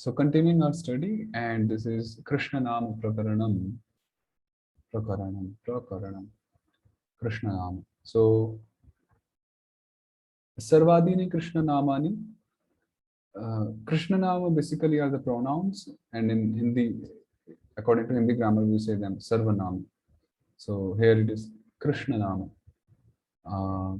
So continuing our study, and this is Krishna Nama Prakaranam, Krishna Nama. So Sarvadini Krishna Namani. Krishna Nama basically are the pronouns, and in Hindi, according to Hindi grammar, we say them Sarvanam. So here it is Krishna Nama.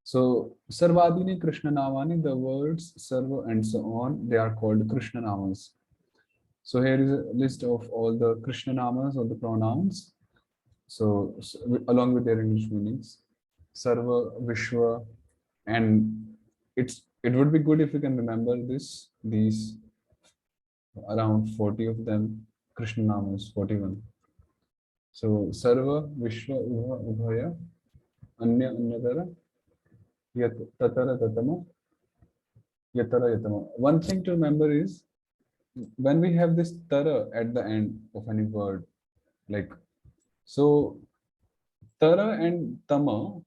So Sarvadini Krishna Namani, the words Sarva and so on, they are called Krishna Namas. So here is a list of all the Krishna Namas or the pronouns. So along with their English meanings, Sarva, Vishwa, and it would be good if you can remember these around 40 of them, Krishna Namas, 41. So Sarva, Vishwa, Ubha, Ubhaya, Anya, Anyatara, Yat, Tatara, Tatama, Yatara, Yatama. One thing to remember is when we have this tara at the end of any word, like so tara and tama,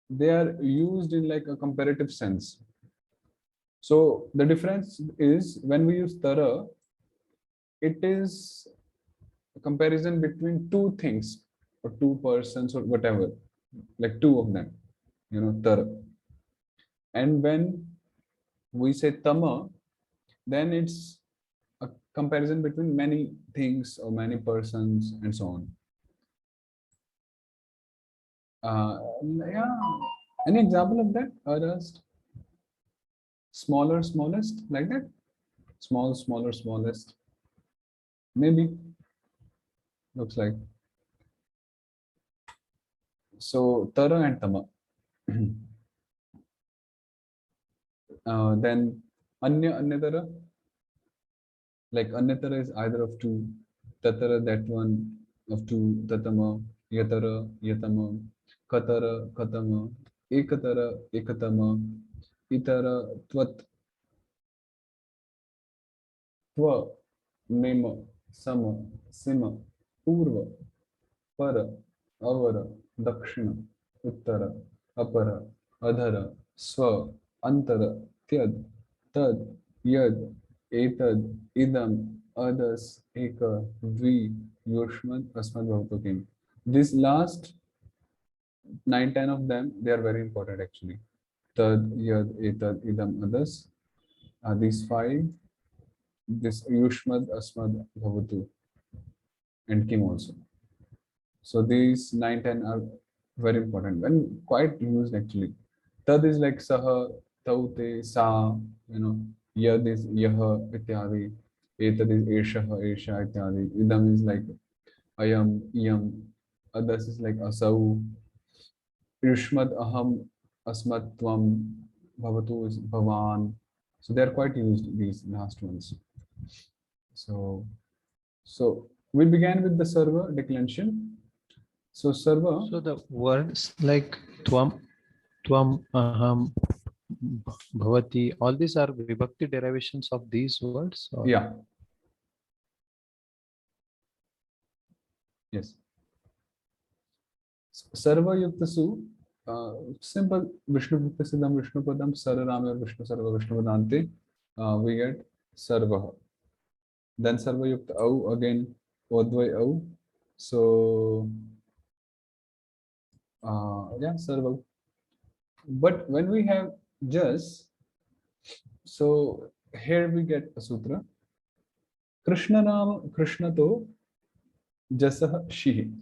they are used in like a comparative sense. So the difference is when we use tara, it is a comparison between two things or two persons or whatever, like two of them, tara. And when we say tama, then it's a comparison between many things or many persons and so on. Yeah, any example of that? Just smaller, smallest, like that? Small, smaller, smallest. Maybe. Looks like. So, Tara and Tama. Then, Anyatara. Like, Anyatara is either of two. Tatara, that one of two. Tatama, Yatara, Yatama. Katara, Katama. Ekatara, Ekatama. Itara, Twat. Twa, Mema, Sama, Sima, Purva, Para, Avara, Dakshina, Uttara, Apara, Adhara, Swa, Antara, Tyad, Tad, Yad, Etad, Idam, Adas, Eka, Vi, Yoshmad, Asmad, Bhavatokim. These last 9-10 of them, they are very important actually. Tad, Yad, Etad, Idam, Adas. These 5, this Yushmad, Asmad, Bhavatu, and Kim also. So these 9-10 are very important and quite used actually. Tad is like Saha, Taute, Sa, Yad is Yaha, Ityadi, Etad is Eshaha, Esha, Ityadi. Idam is like Ayam, Iyam, Adas is like Asau, Yushmad, Aham, Asmat, Tvam, Bhavatu is Bhavan. So they are quite used, these last ones. So we began with the Sarva declension. So Sarva. So the words like Tvam, Aham, Bhavati, all these are Vibhakti derivations of these words? Or? Yeah. Yes. Sarva Yuktasu, simple Vishnu Siddham, Vishnu Padam, Sararami or Vishnu Sarva, Vishnu Padante, we get Sarva. Then Sarva Yukta Au again, Odvai Au. So, yeah, Sarva. But when we have just, so here we get a sutra. Krishna Nama, Krishna to Jasah Shihi.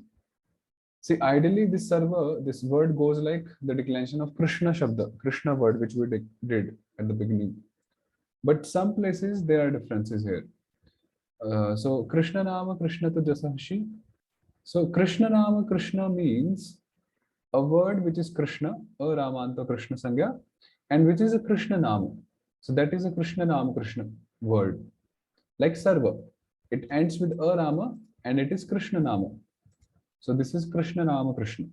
See, ideally, this word goes like the declension of Krishna Shabda, Krishna word, which we did at the beginning. But some places there are differences here. So, Krishna Nama, Krishna to Jasahashi. So, Krishna Nama, Krishna means a word which is Krishna, a Ramanta Krishna Sangya, and which is a Krishna Nama. So, that is a Krishna Nama, Krishna word. Like Sarva, it ends with a Rama and it is Krishna Nama. So this is Krishna Nama Krishna.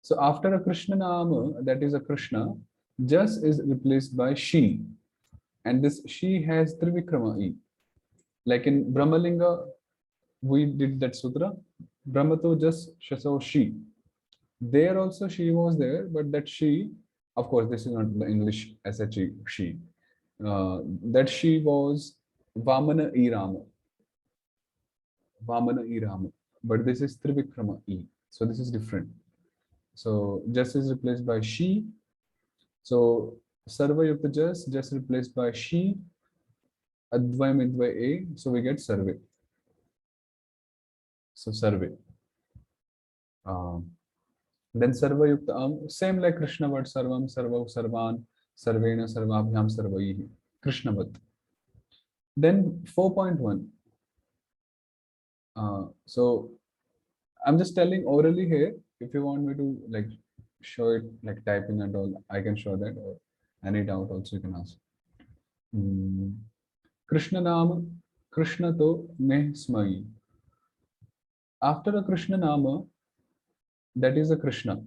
So after a Krishna Nama, that is a Krishna, Jas is replaced by She. And this She has Trivikrama E. Like in Brahmalinga, we did that sutra. Brahmato Jas Shaso She. There also She was there, but that She, of course, this is not the English SHE, She. that she was Vamana E Rama. Vamana E Rama. But this is Trivikrama E. So this is different. So just is replaced by she. So Sarva Yukta just replaced by she. Advay Midvay A. So we get Sarve. So Sarve. Then Sarva Yukta same like Krishna word Sarvam, Sarva, Sarvan, Sarvena, Sarvabhyam, Sarvaihi. Krishnavat. Then 4.1. So I'm just telling orally here. If you want me to like show it like typing and all, I can show that. Or any doubt also you can ask. Krishna Nama, Krishna to meh smai. After a Krishna Nama, that is a Krishna.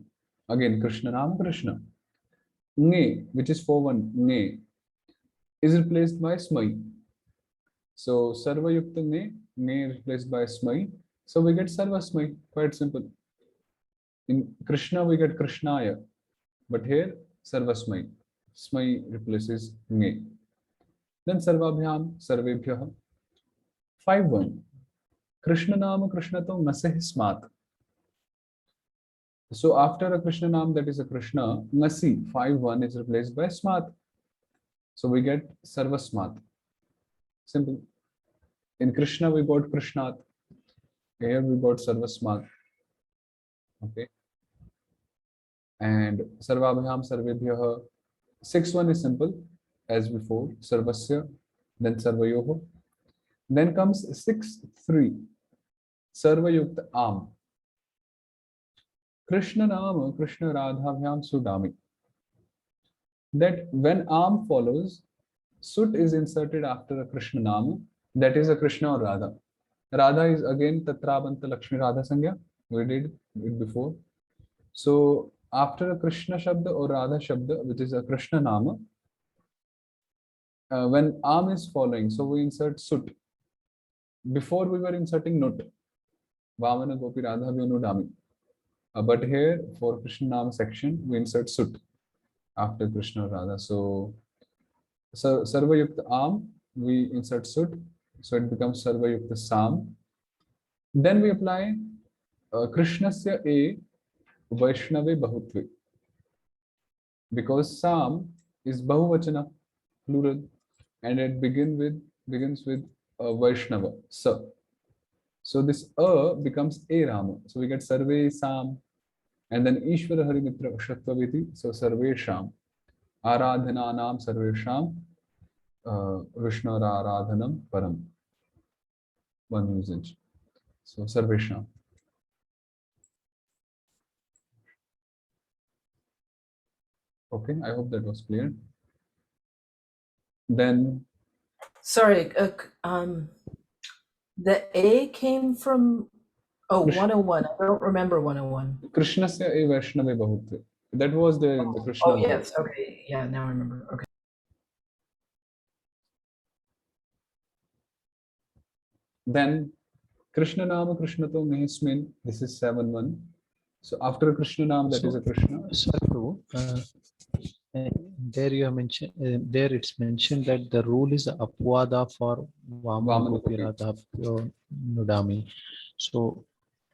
Again, Krishna Nama, Krishna. Nge, which is 4.1, Nge, is replaced by smai. So Sarva Yukta Nge replaced by smai. So we get Sarva smai. Quite simple. In Krishna, we get Krishnaya. But here, Sarvasmai. Smai replaces Nge. Then Sarvabhyam, Sarvebhyah. 5.1. Krishna Nama Krishna to Naseh Smat. So after a Krishna Nam, that is a Krishna, Nasi 5.1 is replaced by Smat. So we get Sarvasmat. Simple. In Krishna, we got Krishnat. Here we got Sarvasmat. Okay. And Sarvabhyam, Sarvebhyah. 6.1 is simple as before. Sarvasya, then Sarvayoho. Then comes 6.3. Sarva Yukta Am. Krishna Nama, Krishna Radhabhyam Sudami. That when Am follows, Sut is inserted after a Krishna Nama. That is a Krishna or Radha. Radha is again Tatrabanta Lakshmi Radha Sangya. We did it before. So after a Krishna Shabda or Radha Shabda, which is a Krishna Nama, when Am is following, so we insert Sut. Before we were inserting Nut. Vamana Gopi Radha Vyonudami. But here for Krishna Nama section, we insert Sut after Krishna or Radha. So Sarva Yukta Am, we insert Sut. So it becomes Sarva Yukta Sam. Then we apply Krishnasya A Vaishnave Bahutve. Because Sam is Bahuvachana, plural, and it begins with Vaishnava, Sa. So this becomes A Rama. So we get Sarve Sam, and then Ishvara Harimitra Kshatvaviti. So Sarve Sham. Aradhananam Sarve Sham. Vishnu Aradhanam Param. One usage. So Sarve Sham. Okay, I hope that was clear. Then. Sorry, the A came from 101. I don't remember 101. Krishnasya E Vaishnave Bahutve. That was the Krishna. Oh, yes. Okay. Yeah, now I remember. Okay. Then Krishna Nama Krishna to Mehesmin. This is 7.1. So after Krishna Nam, that is a Krishna. There you have mentioned. There it's mentioned that the rule is Apwada for Vamana Gopi Radha Nudami. So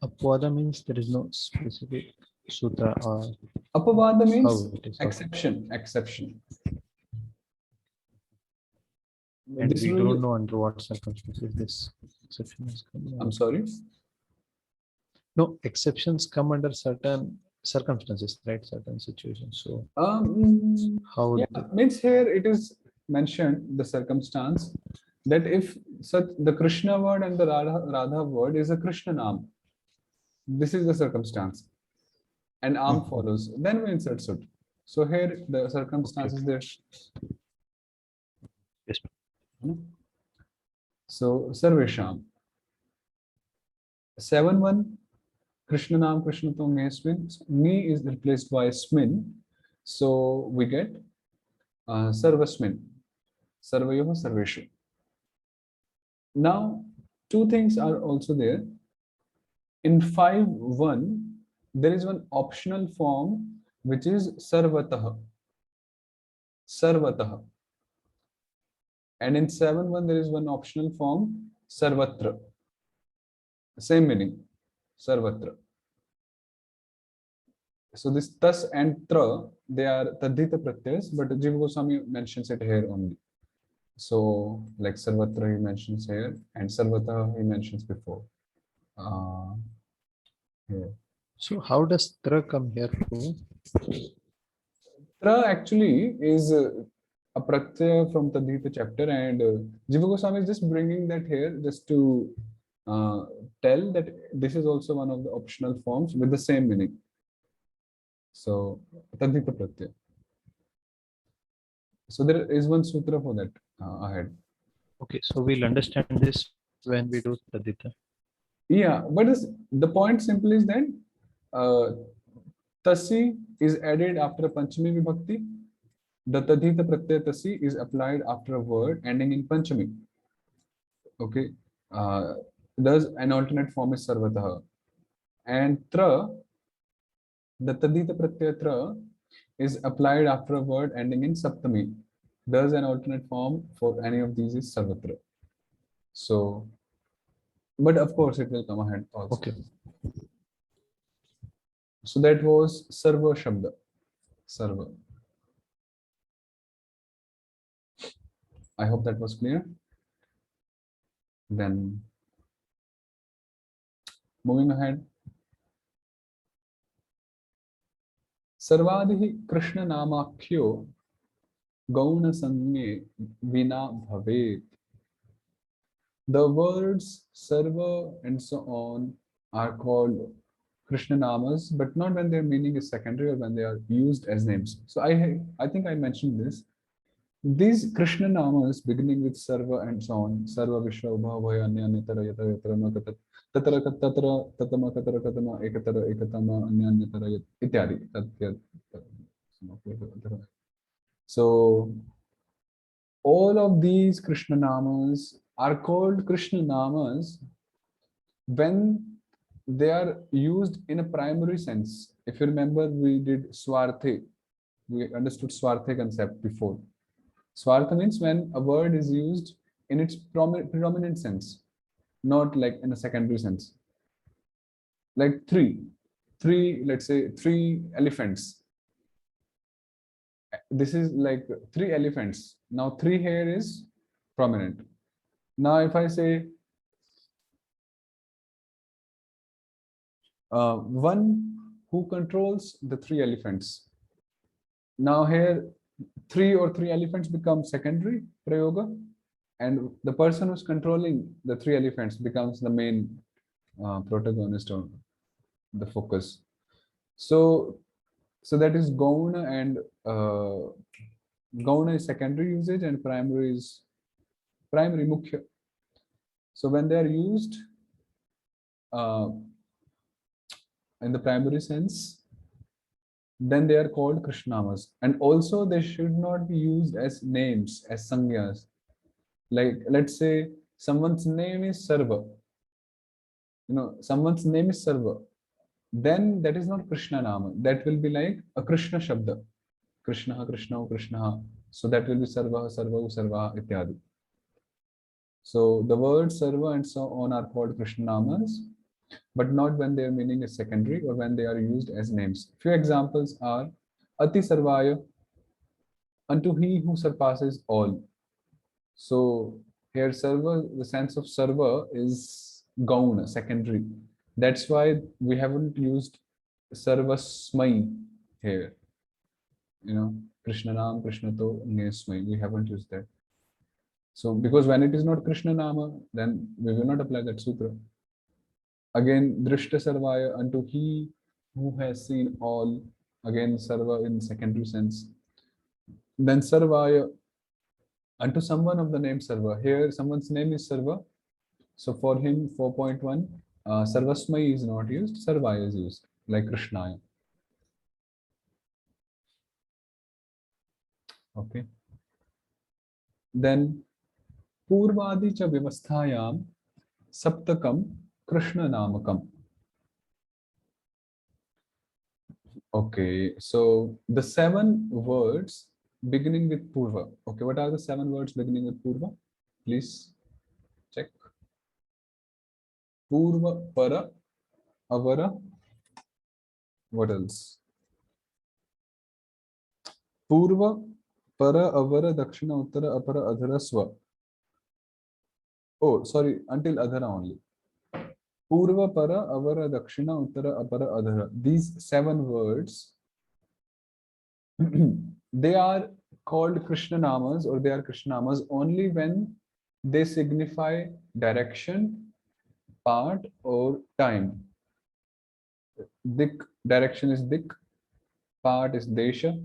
Apwada means there is no specific sutra or Apavada means exception. Exception. And we don't know under what circumstances this exception is coming. I'm sorry? No, exceptions come under certain circumstances, right? Certain situations. So how means here it is mentioned the circumstance that if such the Krishna word and the Radha word is a Krishna Nam, this is the circumstance, and Am follows, then we insert Sut. So here the circumstance is there. Yes. So Sarvesham. 7.1. Krishna Nam Krishna to Mesmin. Me is replaced by Smin. So we get Sarvasmin. Sarvayoha Sarveshu. Now, two things are also there. In 5.1, there is one optional form which is Sarvataha. Sarvataha. And in 7.1 there is one optional form, Sarvatra. Same meaning, Sarvatra. So this tas and tra, they are tadhita pratyas, but Jiva Goswami mentions it here only. So like Sarvatra he mentions here, and Sarvata he mentions before. Here. So how does tra come here too? Tra actually is a pratyaya from Tadhita chapter, and Jiva Goswami is just bringing that here just to tell that this is also one of the optional forms with the same meaning. So Tadhita pratyaya. So there is one sutra for that ahead. Okay, so we'll understand this when we do tadita. Yeah, but the point simply is that tasi is added after Panchami Vibhakti. The Tadhita pratyaya tasi is applied after a word ending in Panchami. Okay. Thus, an alternate form is Sarvataha. And tra, the Tadhita pratyaya tra is applied after a word ending in Saptami. Thus, an alternate form for any of these is Sarvatra. So, but of course, it will come ahead also. Okay. So that was Sarva Shabda. Sarva. I hope that was clear. Then, moving ahead. Sarvadihi Krishna Namakyo Gauna Sanye Vina Bhavet. The words Sarva and so on are called Krishna Namas, but not when their meaning is secondary or when they are used as names. So I think I mentioned this. These Krishna Namas beginning with Sarva and so on, Sarva Vishwa Bhavaya Anyanyatara Yatara Yatara Makata Tatara Tatara Tatama Katara Katama Ekatara Ekatama Anyanyatara Ityadi. So all of these Krishna Namas are called Krishna Namas when they are used in a primary sense. If you remember, we did Swarthe. We understood Swarthe concept before. Swartha means when a word is used in its predominant sense, not like in a secondary sense. Like let's say 3 elephants. This is like 3 elephants. Now 3 here is prominent. Now if I say one who controls the 3 elephants. Now here 3 elephants become secondary prayoga, and the person who's controlling the 3 elephants becomes the main protagonist or the focus. So that is Gauna, and Gauna is secondary usage and primary is Mukhya. So when they are used in the primary sense, then they are called Krishnamas. And also they should not be used as names, as sangyas. Like let's say someone's name is Sarva. Someone's name is Sarva. Then that is not Krishna Nama. That will be like a Krishna Shabda. Krishna, Krishna, Krishna. So that will be Sarva, Sarva, Sarva, Ityadi. So the words Sarva and so on are called Krishna Namas, but not when their meaning is secondary or when they are used as names. Few examples are Ati Sarvaya, unto he who surpasses all. So here Sarva, the sense of Sarva is Gauna, secondary. That's why we haven't used Sarvasmai here. Krishna Nam, Krishna To, Nesmai. We haven't used that. So because when it is not Krishna Nama, then we will not apply that sutra. Again, Drishta Sarvaya, unto he who has seen all. Again, Sarva in secondary sense. Then Sarvaya, unto someone of the name Sarva. Here, someone's name is Sarva. So for him, 4.1, Sarvasmai is not used, Sarvaya is used, like Krishnaya. Okay. Then, Purvadi cha Vivasthayam Saptakam Krishna Namakam. Okay, so the 7 words beginning with Purva. Okay, what are the 7 words beginning with Purva? Please check. Purva, Para, Avara. What else? Purva, Para, Avara, Dakshina, Uttara, Apara, Adhara, Swa. Oh, sorry, until Adhara only. Purva, Para, Avara, Dakshina, Uttara, Apara, Adhara. These 7 words, they are called Krishna Namas, or they are Krishna Namas only when they signify direction, part, or time. Dik, direction is Dik, part is Desha,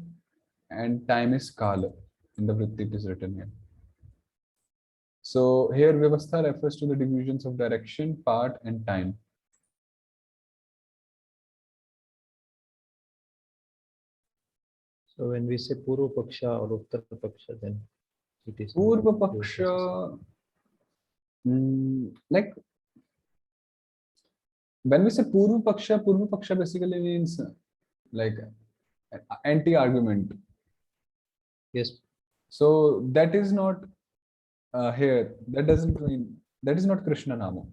and time is Kala. In the Vritti it is written here. So here Vyavastha refers to the divisions of direction, part, and time. So when we say Purva Paksha or Uttara Paksha, then it is Purva Paksha, like when we say Purva Paksha basically means like anti-argument. Yes. So that is not here. That doesn't mean, that is not Krishna Nama.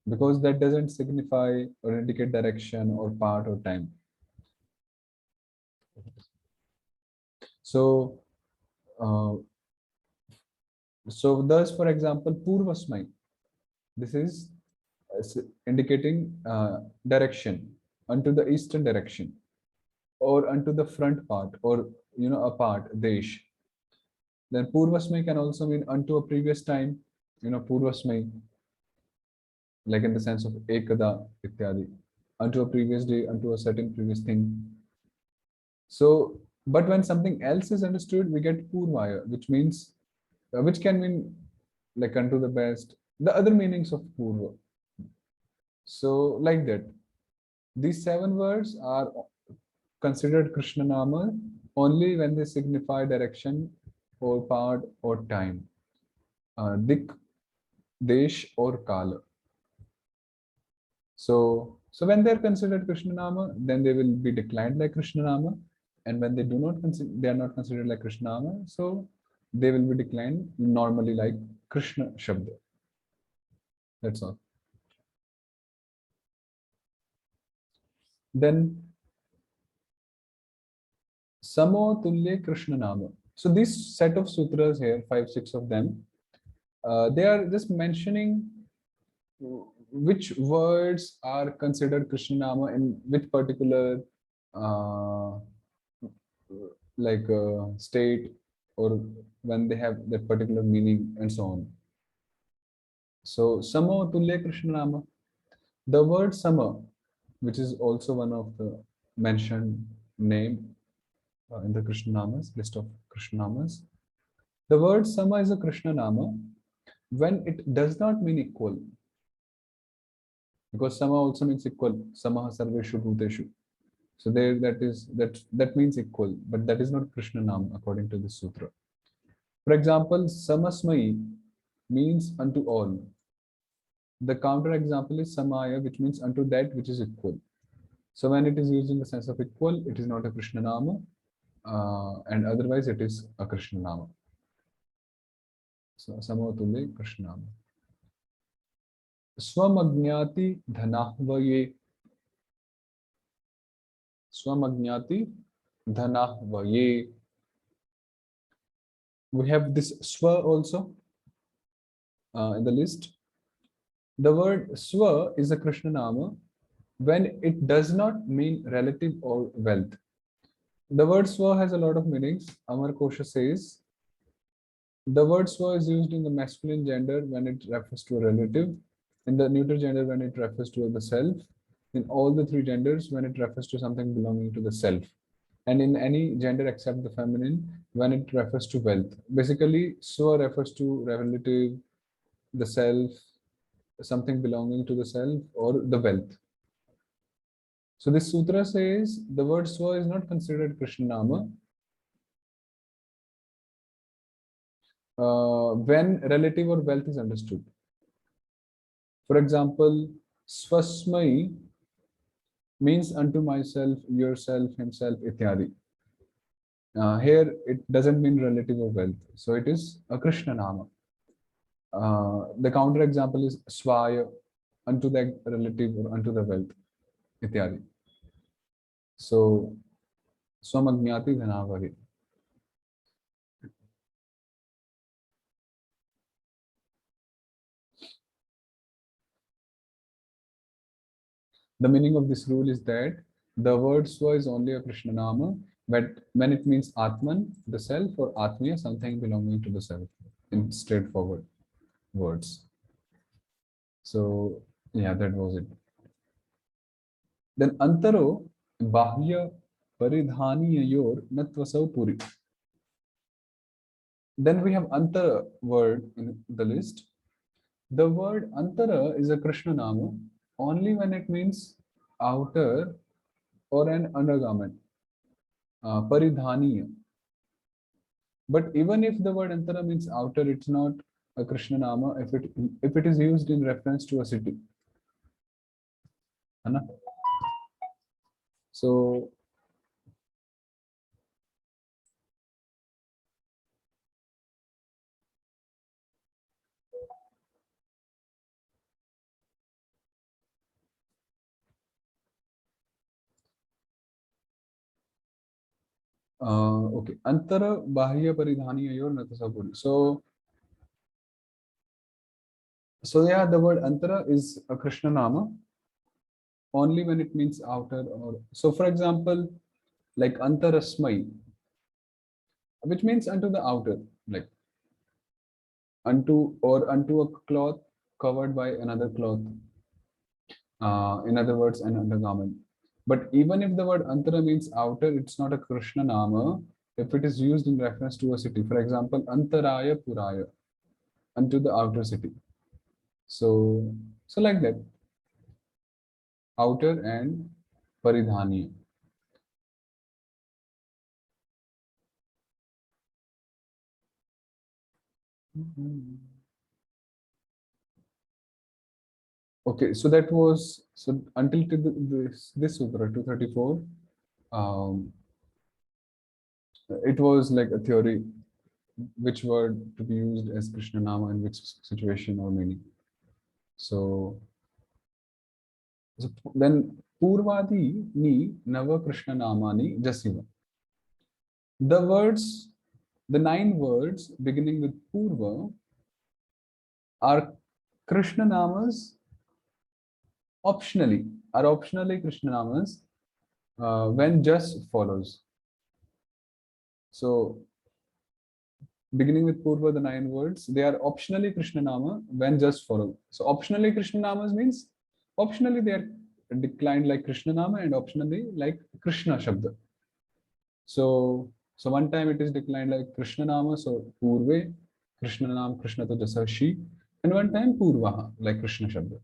Because that doesn't signify or indicate direction or part or time. So, thus, for example, Purvasmai, this is indicating direction unto the eastern direction, or unto the front part, or a part, Desh. Then Purvasmai can also mean unto a previous time, Purvasmai, like in the sense of Ekada, Ityadi, unto a previous day, unto a certain previous thing. So, but when something else is understood, we get Purvaya, which means, which can mean like unto the best, the other meanings of Purva. So, like that, these 7 words are considered Krishna Nama only when they signify direction or part or time, Dik, Desh, or Kala. So when they're considered Krishna Nama, then they will be declined like Krishna Nama, and when they do not consider, they are not considered like Krishna Nama, so they will be declined normally like Krishna Shabda. That's all. Then Samo Tulye Krishna Nama. So this set of sutras here, 5, 6 of them, they are just mentioning which words are considered Krishna Nama in which particular state, or when they have that particular meaning, and so on. So Samo Tulye Krishna Nama. The word Sama, which is also one of the mentioned name in the Krishna Namas, list of Krishna Namas. The word Sama is a Krishna Nama when it does not mean equal. Because Sama also means equal. Samaha Sarveshu Bhuteshu. So there, that means equal, but that is not Krishna Nam according to this sutra. For example, Samasmai means unto all. The counter example is Samaya, which means unto that which is equal. So when it is used in the sense of equal, it is not a Krishna Nama, and otherwise it is a Krishna Nama. So Samatule Krishna Nama. Swamagnati Dhanahvaye. Swamagnati Dhanahvaye. We have this Swa also in the list. The word Swa is a Krishna Nama when it does not mean relative or wealth. The word Swa has a lot of meanings. Amar Kosha says, the word Swa is used in the masculine gender when it refers to a relative, in the neuter gender when it refers to the self, in all the 3 genders when it refers to something belonging to the self, and in any gender except the feminine when it refers to wealth. Basically, Swa refers to relative, the self, something belonging to the self, or the wealth. So this sutra says the word Swa is not considered Krishna Nama when relative or wealth is understood. For example, Swasmai means unto myself, yourself, himself, ityadi. Here it doesn't mean relative of wealth, so it is a Krishna Nama. The counter example is Swaya, unto the relative or unto the wealth, ityadi. So Swamagnati Dhanavahi. The meaning of this rule is that the word Swa is only a Krishna Nama, but when it means Atman, the self, or Atmiya, something belonging to the self, in straightforward words. So, yeah, that was it. Then Antaro, Bahya Paridhani Yor Natvasau Puri. Then we have Antara word in the list. The word Antara is a Krishna Nama only when it means outer or an undergarment. Paridhaniya. But even if the word Antara means outer, it's not a Krishna Nama if it is used in reference to a city. Anna? So okay, Antara Bahya Paridhaniya Yor Natasapuri. So yeah, the word Antara is a Krishna Nama only when it means outer or so. For example, like Antarasmai, which means unto the outer, like unto a cloth covered by another cloth. In other words, an undergarment. But even if the word Antara means outer, it's not a Krishna Nama if it is used in reference to a city. For example, Antaraya Puraya, unto the outer city. So like that. Outer and Paridhani. Okay, so that was until this sutra 234. It was like a theory, which word to be used as Krishna Nama in which situation or meaning. So then Purvadi ni Nava Krishna Namani Jasiva. The 9 words beginning with Purva are Krishna Namas optionally Krishna Namas when just follows. So beginning with Purva, the 9 words, they are optionally Krishna Nama when just follow. So optionally Krishna Namas means optionally they are declined like Krishna Nama and optionally like Krishna Shabda. So one time it is declined like Krishna Nama, so Purve, Krishna Nam, Krishna to Jasa Shi, and one time Purvaha, like Krishna Shabda,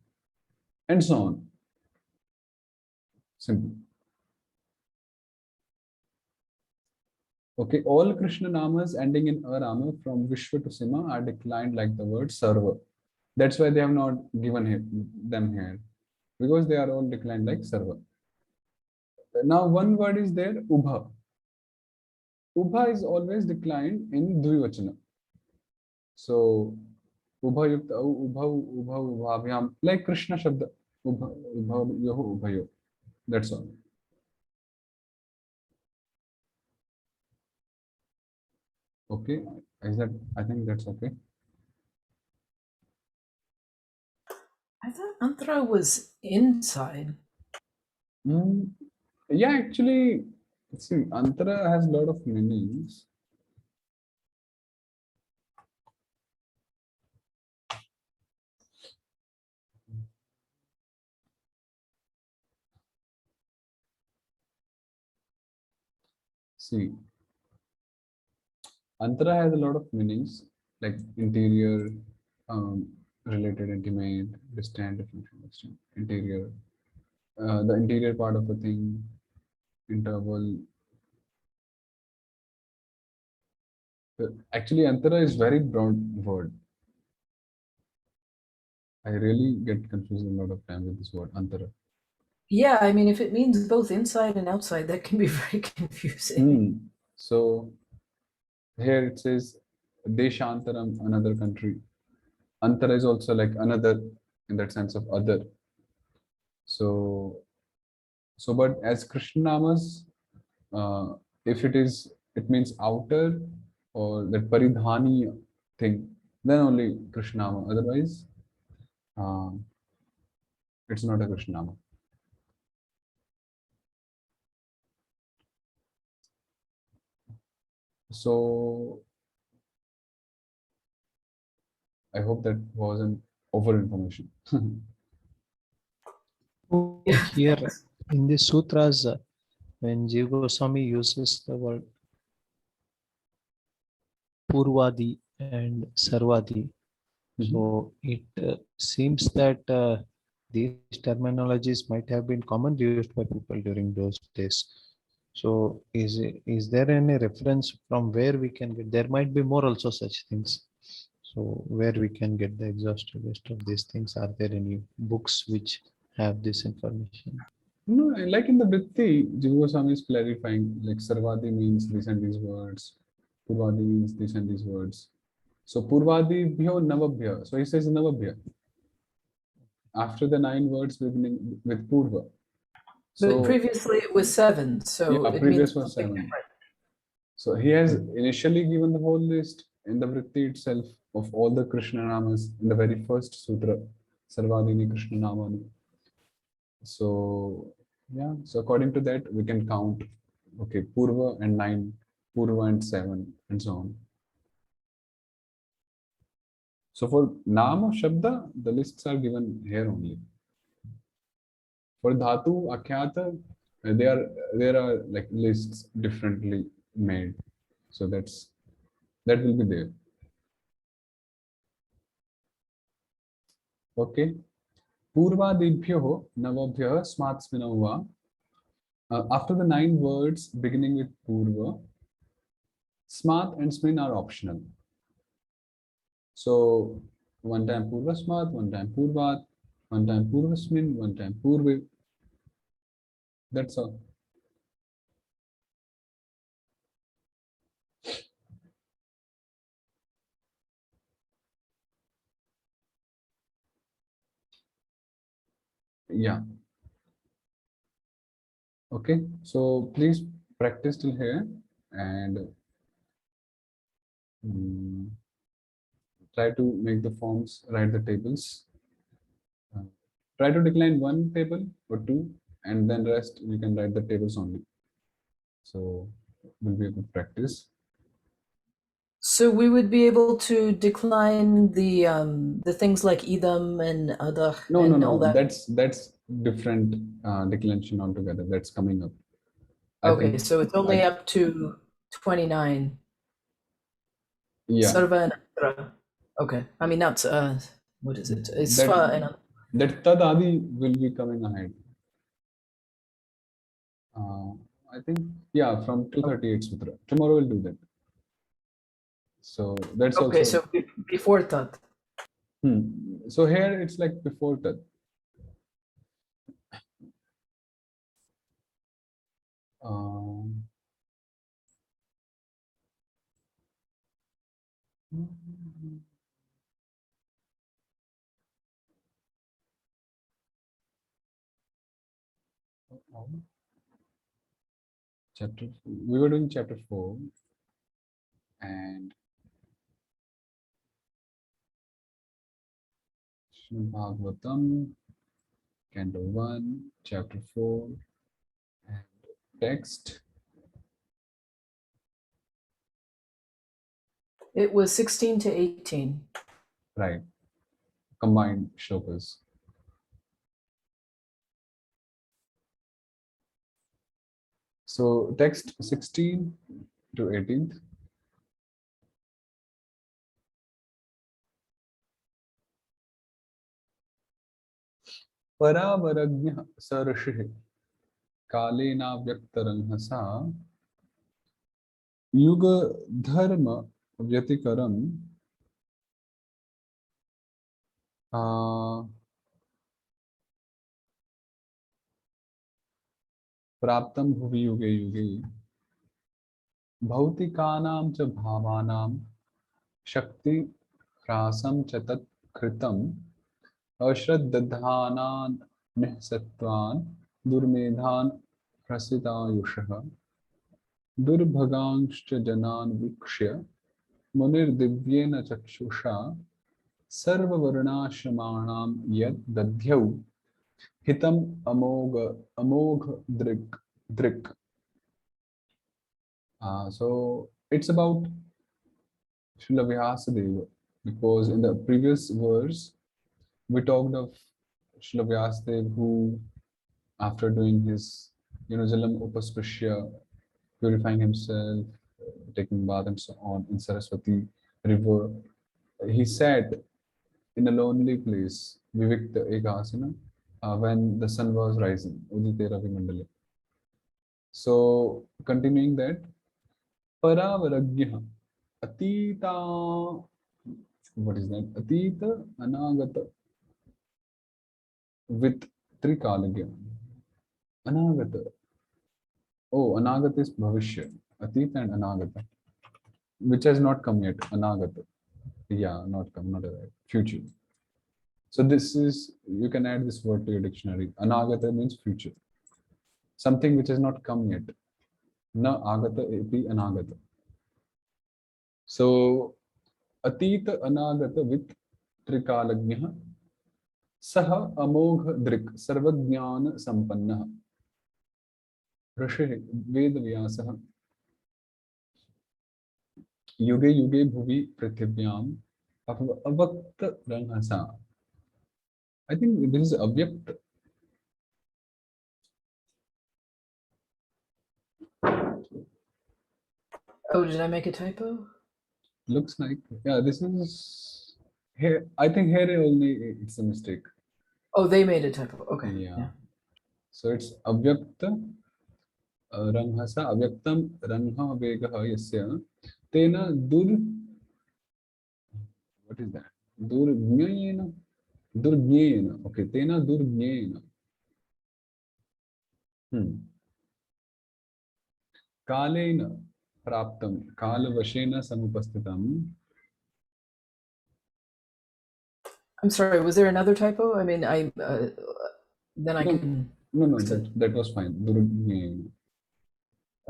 and so on. Simple. Okay, all Krishna Namas ending in Arama from Vishwa to Sima are declined like the word Sarva. That's why they have not given them here, because they are all declined like Sarva. Now one word is there, Ubha. Ubha is always declined in Dvivachana. So Ubha Yukta, Ubha, Ubhabhyam, like Krishna Shabda, Ubha, Yoho, Ubhayo. That's all. Okay, is that? I think that's okay. I thought Antara was inside. Yeah, actually, see, Antara has a lot of meanings. See, Antara has a lot of meanings, like interior, related, intimate, distant, distant, interior, the interior part of a thing, interval. Actually, Antara is very broad word. I really get confused a lot of time with this word, Antara. Yeah, I mean, if it means both inside and outside, that can be very confusing. So here it says Deshantaram, another country. Antara is also like another in that sense of other. So, but as Krishna namas, uh, if it means outer or that paridhani thing, then only Krishna nama. Otherwise, uh, it's not a Krishna nama. So I hope that wasn't over information. Here in the sutras, when Jiva Goswami uses the word Purvadi and Sarvadi, so it seems that these terminologies might have been common used by people during those days. So is there any reference from where we can get? There might be more also such things. So where we can get the exhaustive list of these things? Are there any books which have this information? No, like in the Vritti, Jiva Goswami is clarifying, like Sarvadi means these and these words, Purvadi means these and these words. So Purvadi bhyo navabhya. So he says navabhya. After the 9 words beginning with Purva. But So previously it was 7, so yeah, it previous means was something 7. different. So he has initially given the whole list in the Vritti itself of all the Krishna namas in the very first sutra, Sarvadini Krishna namani. So yeah, so according to that we can count, okay, Purva and 9, Purva and 7, and so on. So for Nama Shabda, the lists are given here only. For Dhatu, Akhyata, there are like lists differently made. So that will be there. Okay. Purvadibhyo navabhyo smatsminova. After the 9 words beginning with Purva, Smat and Smin are optional. So one time Purvasmat, one time Purvat, one time Purvasmin, one time Purve. That's all. Yeah. Okay. So please practice till here and try to make the forms, write the tables. Try to decline 1 table or 2, and then rest you can write the tables only. So will be a good practice. So we would be able to decline the things like idam and adach No, and no, all no. that. That's different declension altogether. That's coming up. I Okay, think. so it's only up to 29. Yeah. Sarva and Andhra. Okay. I mean, not, what is it? It's That Sva and that Tad Adi will be coming ahead. I think yeah, from 238 Sutra. Tomorrow we'll do that. So that's okay, also. so before Tat. So here it's like before Tad. We were doing chapter 4 and Srimad Bhagavatam, Canto 1, chapter 4, and text. It was 16 to 18. Right. Combined shlokas. So text 16 to 18th. Paravaragnya sarashih kalena vyaktaranghasa yuga dharma vyatikaram praptam bhuvi yuge yuge. भौतिकानां च भावानां शक्ति ह्रासं च तत् कृतम् अश्रद्धानान् निःसत्त्वान् दुर्मेधान् प्रसितायुषः दुर्भगांश्च जनान् वीक्ष्य मुनिर्दिव्येन चक्षुषा सर्ववर्णाश्रमाणां यद् दध्यौ हितम् अमोघ दृक्. So it's about Srila Vyasadeva, because in the previous verse we talked of Srila Vyasadeva, who after doing his Jalam Upasprisya, purifying himself, taking bath and so on in Saraswati river, he sat in a lonely place, Vivikta Ekasana, when the sun was rising, Udite Ravi Mandale. So continuing that, Paravaragya, Atita, what is that? Atita, Anagata, with Trikalagya. Anagata. Oh, Anagata is Bhavishya. Atita and Anagata, which has not come yet. Anagata. Yeah, not come, not arrived. Future. So this is, you can add this word to your dictionary. Anagata means future. Something which has not come yet. Na agata iti anagata. So Atita Anagata with Trikalagnya Saha Amogha Drik Sarvajnana Sampanna Rishi Vedavyasaha Yuge Yuge Bhuvi Prithivyam Avakta Ranghasa. I think this is Avyakta. Oh, did I make a typo? Looks like, yeah, this is here. I think here only it's a mistake. Oh, they made a typo. Okay. Yeah. So it's Avyakta Ranghasa Avyaktam Rangha Vegaha Yasya Tena what is that? Durgnayena. Durgnayena. Okay, Tena Durgnayena. Kalena Praptam. Kalavashena Samupastitam. I'm sorry, was there another typo? I mean, then I can. No, that was fine. Durgnayena.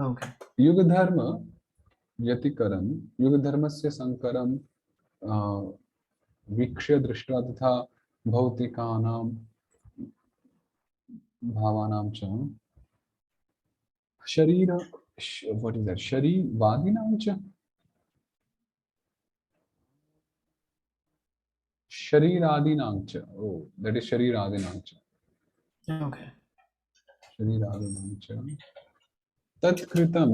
Okay. Yugadharma Vyatikaram. Yugadharmasya Sankaram Vikshya Drishtva Tatha Bhautikanam Bhavanam Cha. Sharira, what is that? Shari Vadinam Cha. Shariradinam Cha. Oh, that is Shariradinam Cha. Okay. Shariradinam Cha. Tat Kritam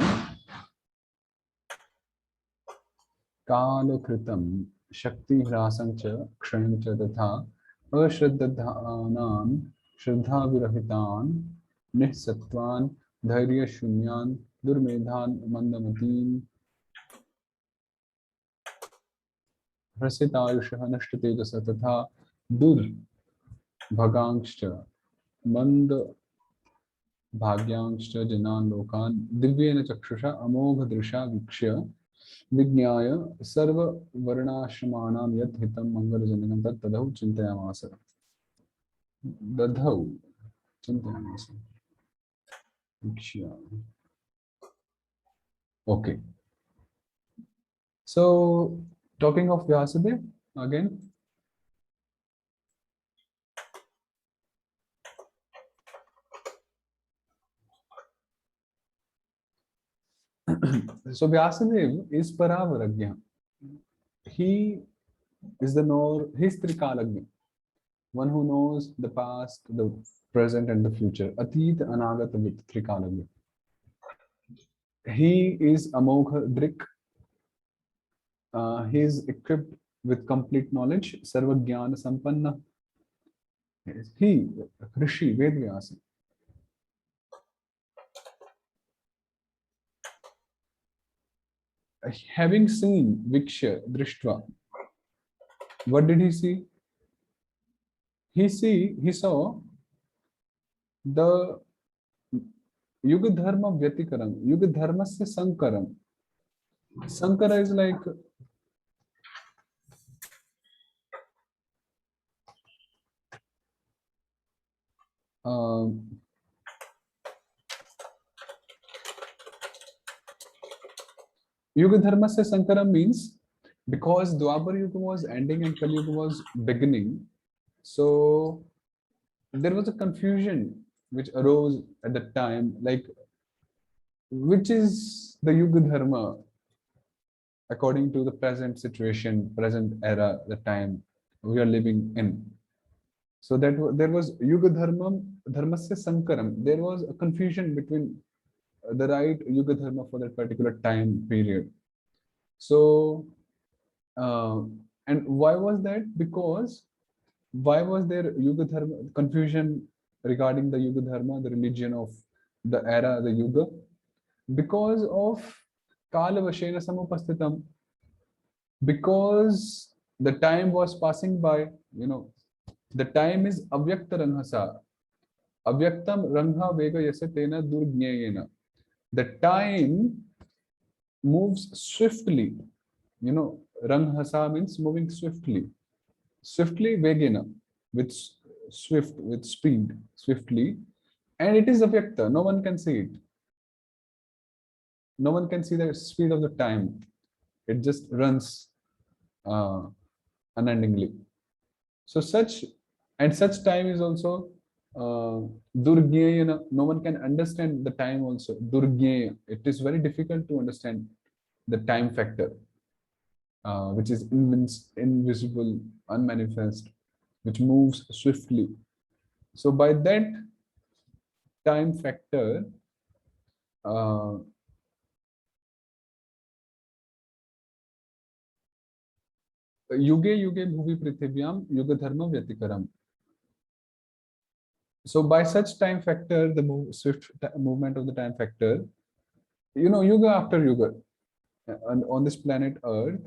Kalakritam Shakti Hrasam Cha Kshayam Cha Tatha Ashraddhanam Shraddha Virahitan Nihsatvan Dhairya Shunyan Durmedhan Mandamatin Prasitayushah Nashtitejasa Tatha Dur Bhagangscha मंद भाग्यांश्च जनान् लोकान् दिव्येन चक्षुषा अमोघ दृशा वीक्ष्य विज्ञाय सर्ववर्णाश्रमाणां यत् हितं मङ्गलजनकं तत् ददौ चिन्तयामास. दधौ चिन्तयामास. वीक्ष्य. Okay. So talking of Vyasadeva again. So Vyasadeva is Paravaragya. He is the knower, he is Trikalagya, one who knows the past, the present and the future. Atit Anagata with Trikalagya. He is Amogha Drik. He is equipped with complete knowledge. Sarvajnana Sampanna. He, Rishi, Vedvyasa. Having seen Vikshya, Drishtva, what did he see? He saw the Yuga Dharma Vyatikaram, Yuga Dharma se Sankaram. Sankara is like um, Yuga Dharma se Sankara means because Dwapar Yuga was ending and Kali Yuga was beginning, so there was a confusion which arose at the time, like which is the Yuga Dharma according to the present situation, present era, the time we are living in. So that there was Yuga Dharma, Dharmasya Sankaram. There was a confusion between the right Yuga Dharma for that particular time period. So, uh, and why was that? Because why was there Yuga Dharma confusion regarding the Yuga Dharma, the religion of the era, the Yuga? Because of Kala Vashena Samupastitam, because the time was passing by, the time is Avyakta Ranghasa. Avyaktam Rangha Vega Yasatena Durgnayena. The time moves swiftly. Ranghasa means moving swiftly. Swiftly Vegena, with swift, with speed, swiftly. And it is Avyakta. No one can see it. No one can see the speed of the time. It just runs unendingly. So such time is also Durgya. No one can understand the time also. Durgya. It is very difficult to understand the time factor, which is invisible, unmanifest, which moves swiftly. So by that time factor, Yuge Yuge Bhuvi Prithivyam Yuga Dharma Vyatikaram. So by such time factor, the swift movement of the time factor, yuga after yuga, on this planet Earth,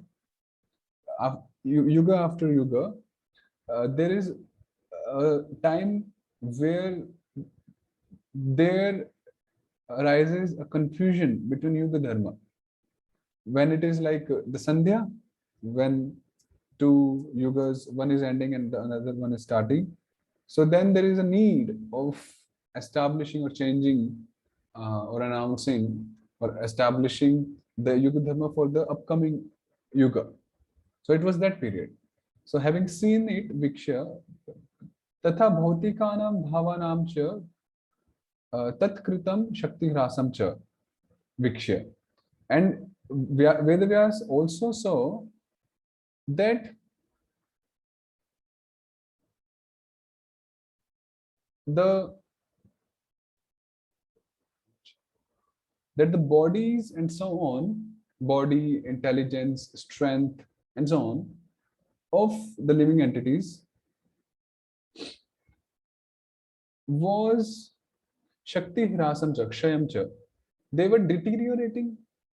yuga after yuga, there is a time where there arises a confusion between yuga dharma. When it is like the Sandhya, when two yugas, one is ending and the another one is starting. So then there is a need of establishing or changing or announcing or establishing the Yuga Dharma for the upcoming Yuga. So it was that period. So having seen it, Viksha, Tatha Bhautikanam Bhavanam Cha Tat Kritam Shakti Hrasam Cha Viksha. And Vedavyas also saw that the bodies and so on, body, intelligence, strength, and so on, of the living entities was Shakti Hirasam Cha, Kshayam Cha. They were deteriorating,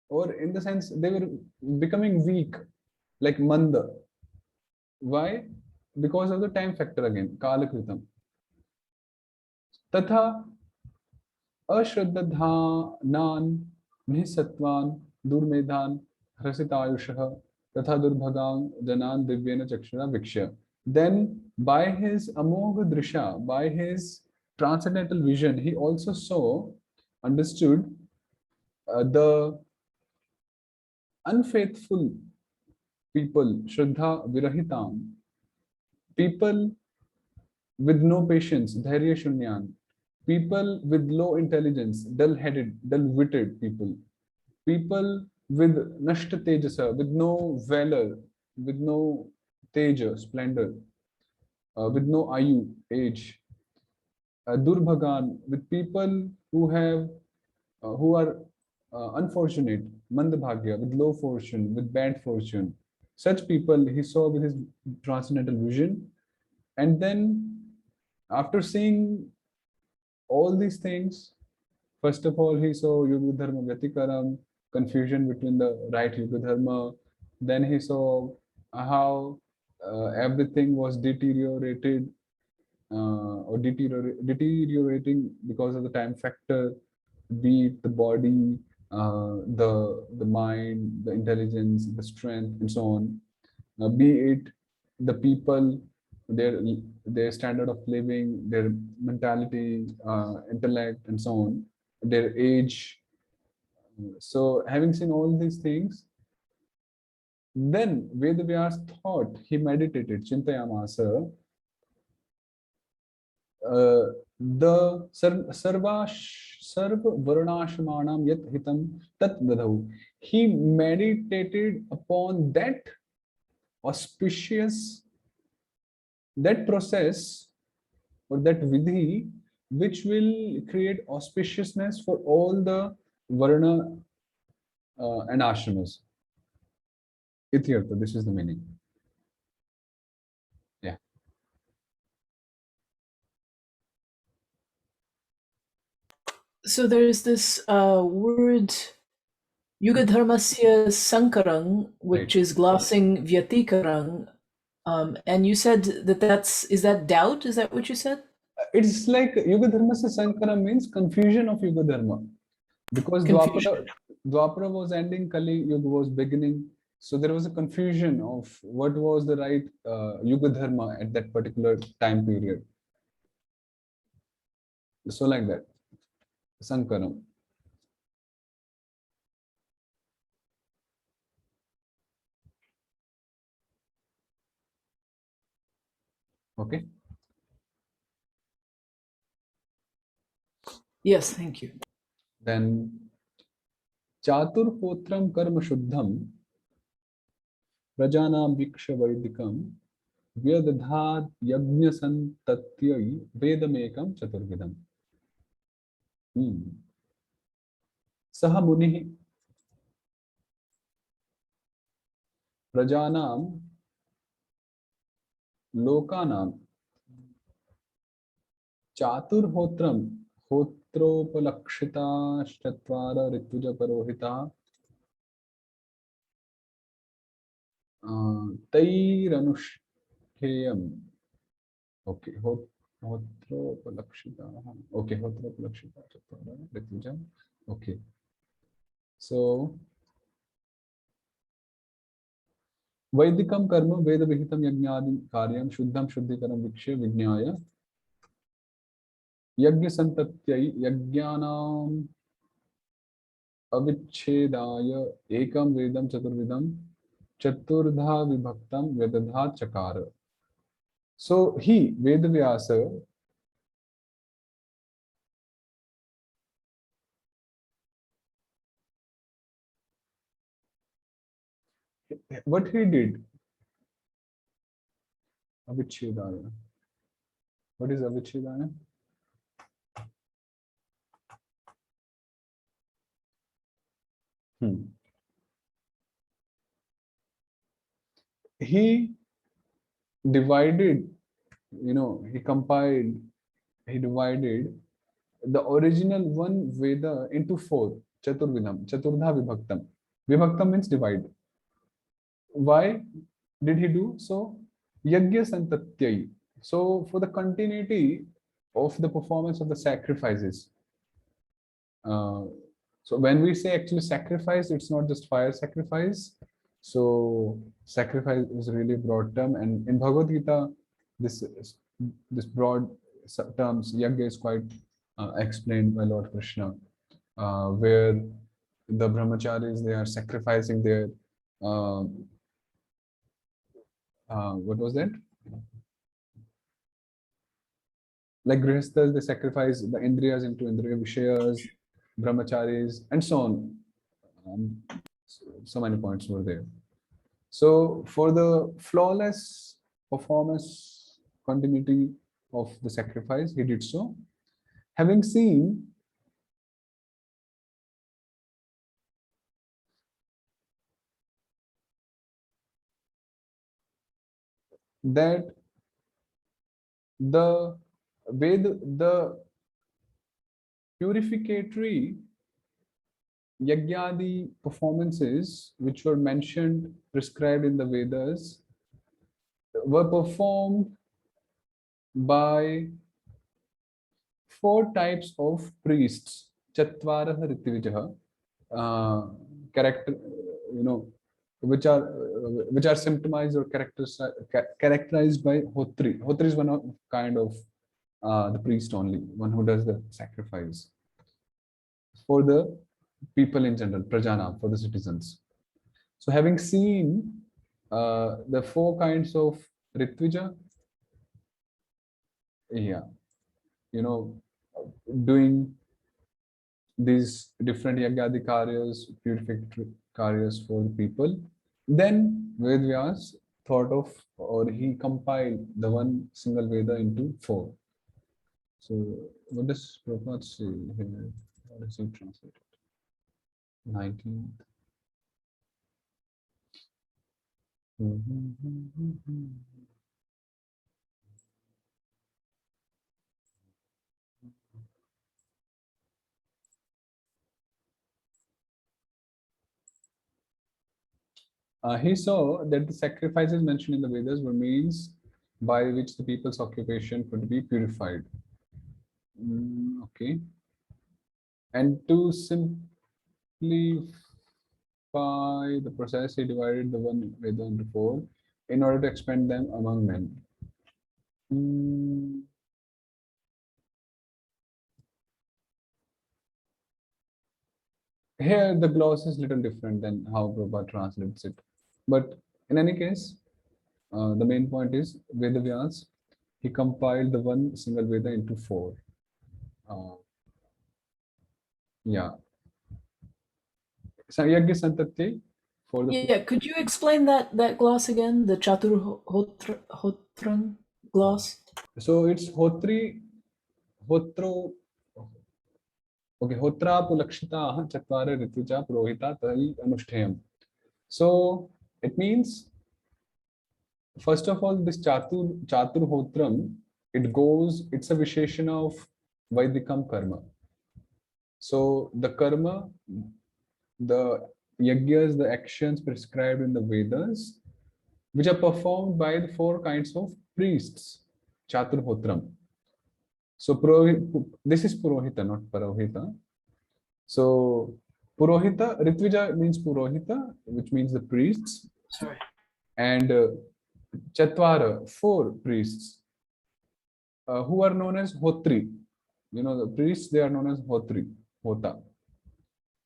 or in the sense they were becoming weak, like Manda. Why? Because of the time factor again, Kala Kritam. Tatha अश्रद्धानान् निःसत्त्वान् दुर्मेधान् ह्रसितायुषः तथा दुर्भगान् जनान् दिव्येन चक्षुषा वीक्ष्य. Then by his amogha drisha, by his transcendental vision, he also understood the unfaithful people, Shraddha Virahitam, people with no patience, Dharya Shunyan, people with low intelligence, dull-headed, dull-witted people, people with nashta tejasa, with no valor, with no teja, splendor, with no ayu, age, durbhagan, with people who are unfortunate, mandabhagya, with low fortune, with bad fortune. Such people he saw with his transcendental vision, and then after seeing all these things, first of all, he saw Yuga Dharma Vyatikaram, confusion between the right Yuga Dharma. Then he saw how everything was deteriorated deteriorating because of the time factor, be it the body, the mind, the intelligence, the strength, and so on. Be it the people, their standard of living, their mentality, intellect, and so on, their age. So, having seen all these things, then Vedavyas thought, he meditated, Chintayamasa, the sarva varnashamanam yat hitam tat dadau. He meditated upon that auspicious, that process or that vidhi which will create auspiciousness for all the varna and ashramas. Ityartha, this is the meaning. Yeah. So there's this word Yugadharmasya Sankarang, which Right. is glossing Vyatikarang. And you said is that doubt? Is that what you said? It's like Yuga Dharma se Sankara means confusion of Yuga Dharma. Because Confusion. Dwapara was ending, Kali Yuga was beginning. So there was a confusion of what was the right Yuga Dharma at that particular time period. So like that. Sankaram. Okay. Yes, thank you. Then Chaturpotram Karma Shuddham Prajanam Viksha Vaidikam Vyadadhat Yajna Santatyai Vedamekam Chaturvidam. Saha Munihi Prajanam Lokanam Chaturhotram Hotropalakshita Shtatvara Rituja Parohita Tairanushteyam. Okay, Hotropalakshita. Okay, Hotropalakshita Shtatvara Rituja. Okay. So Vaidikam Karma Veda Vihitam Yajnadi Karyam Shuddham Shuddhikaram Vikshe Vijnaya Yajna Santatyai Yajnanam Avichedaya Ekam Vedam Chaturvidam Chaturdha Vibhaktam Vedadha Chakara. So he, Vedavyasa, what he did, Avichedaya. What is Avichedaya? He divided, he compiled, he divided the original one Veda into four, Chaturvidam, Chaturdha Vibhaktam. Vibhaktam means divide. Why did he do so? Yajna Santatyai. So for the continuity of the performance of the sacrifices. So when we say actually sacrifice, it's not just fire sacrifice. So sacrifice is really a broad term, and in Bhagavad Gita, this broad terms yajna is quite explained by Lord Krishna, where the brahmacharis, they are sacrificing their what was that? Like grihasthas, they sacrifice the indriyas into indriya vishayas, brahmacharis, and so on. So many points were there. So for the flawless performance continuity of the sacrifice, he did so. Having seen that the purificatory Yagyadi performances which were mentioned, prescribed in the Vedas, were performed by four types of priests. Chatvaraha Ritivijaha. character, which are symptomized or characterized by Hotri. Hotri is one of kind of the priest only, one who does the sacrifice for the people in general, prajana, for the citizens. So having seen the 4 kinds of Ritvija, doing these different yagyadi karyas, purificatory karyas for the people, then Vedvyas thought of, or he compiled the one single Veda into 4. So what does Prabhupada say here? How does he translate it? 19th. He saw that the sacrifices mentioned in the Vedas were means by which the people's occupation could be purified. Okay. And to simplify the process, he divided the one Veda into 4 in order to expand them among men. Here, the gloss is little different than how Prabhupada translates it. But in any case, the main point is Vedavyas, he compiled the one single Veda into 4. Yeah. Yajna Santati for the. Yeah, could you explain that gloss again? The Chaturhotran gloss? So it's Hotri, Hotro. Okay, Hotra Pulakshita Chatvara Ritvija Purohita Tari Anushtayam. So it means, first of all, this Chaturhotram, it's a Visheshana of Vaidikam karma. So the karma, the yagyas, the actions prescribed in the Vedas, which are performed by the 4 kinds of priests, Chaturhotram. So this is Purohita, not Parohita. So Purohita, Ritvija means Purohita, which means the priests. Sorry. And Chatvara, 4 priests, who are known as Hotri. The priests, they are known as Hotri, Hota.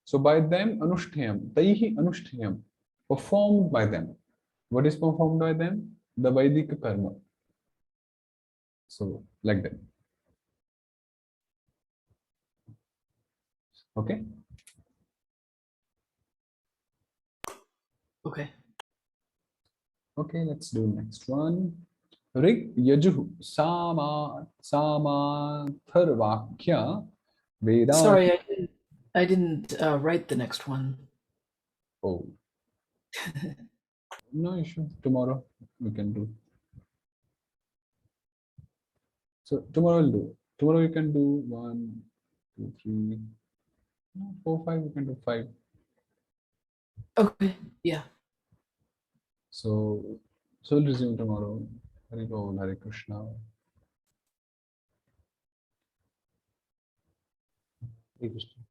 So by them, Anushtayam, Taihi Anushtayam, performed by them. What is performed by them? The Vedic karma. So, like that. Okay? Okay. Okay, let's do next one. Rig Yajuhu Samatharvakya Veda. Sorry, I didn't write the next one. Oh. No issue. Tomorrow we can do. So tomorrow we'll do. Tomorrow you can do 1, 2, 3, 4, 5. We can do 5. Okay. Yeah. So we'll resume tomorrow. Hare Bol, Hare Krishna. Hare Krishna.